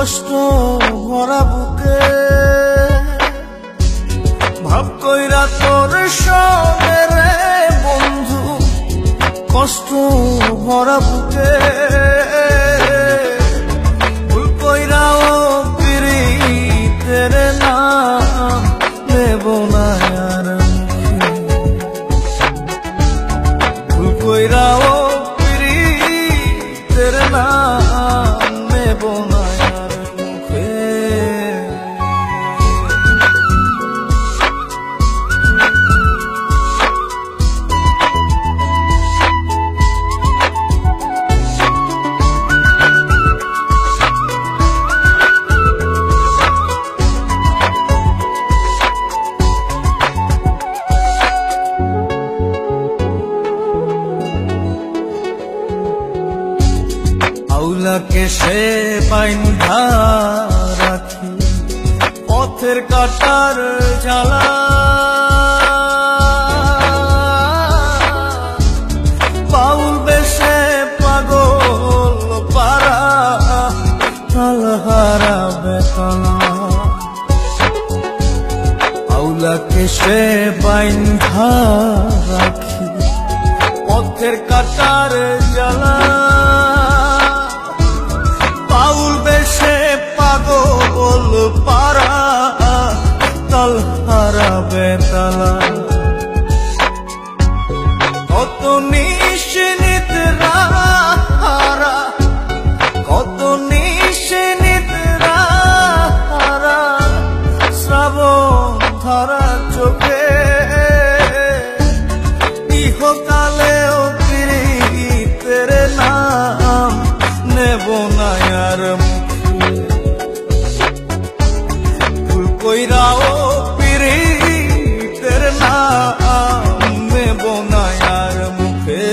কষ্ট ভরা বুকে ভাব কইরা তোর সঙ্গে রে বন্ধু, কষ্ট ভরা বুকে ভুল কইরাও পিরিতের নাম নেব না আর মুখে, ভুল কইরাও পিরিতের নাম নেব না আর মুখে। আউলাকে সে বাইন্ধা রাখি পথের কাটার জ্বালা, বাউল বেশে পাগল পারা তালহারা বেতনা। আউলাকে সে বাইন্ধা রাখি পথের কাটার জ্বালা, পাগল পারা তালহারা বেতালা। কত নিশিনিতরা হারা, কত নিশিনিতরা হারা শ্রাবণ ধারা চোখে, ইহকালেও পিরিতের নাম নেব না আর কইরাও পিরিতের নাম নেব না আর মুখে।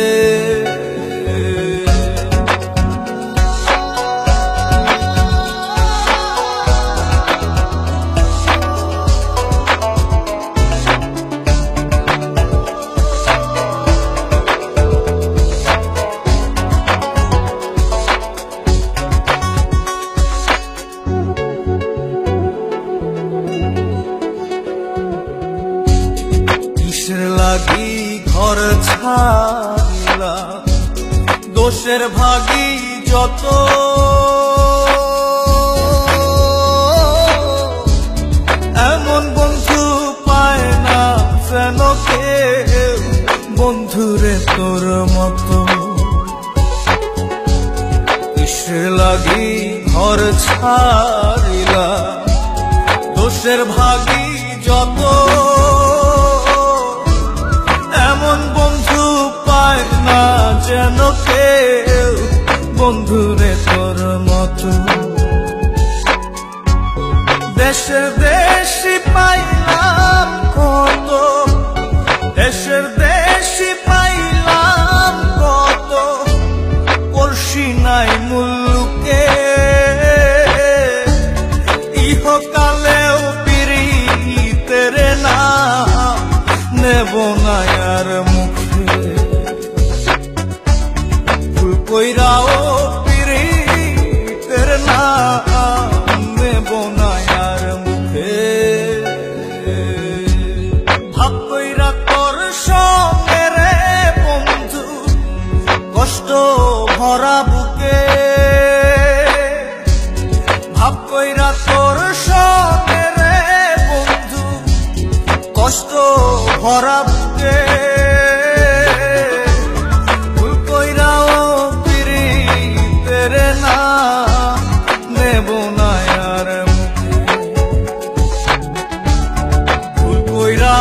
লাগি ঘর ছাড়িলা দোষের ভাগী যত, এমন বন্ধু পায় না যেন কেউ বন্ধুরে তোর মতো। কিসের লাগি ঘর ছাড়িলা দোষের ভাগী যত, বন্ধু পায় না যেন কেউ বন্ধুরে তোর মতো। দেশের দেশি পাইলাম কত, দেশের দেশি পাইলাম কত, পড়শি নাই মুলুকে, ইহকালেও পিরিতের নাম নেব না আর মুখে, ভুল কইরাও পিরিতের নাম নেব না আর মুখে। ভাব কইরা তোর সঙ্গে রে বন্ধু, কষ্ট ভরা বুকে ভাব কইরা তোর সঙ্গে রে বন্ধু, কষ্ট ভরা বুকে।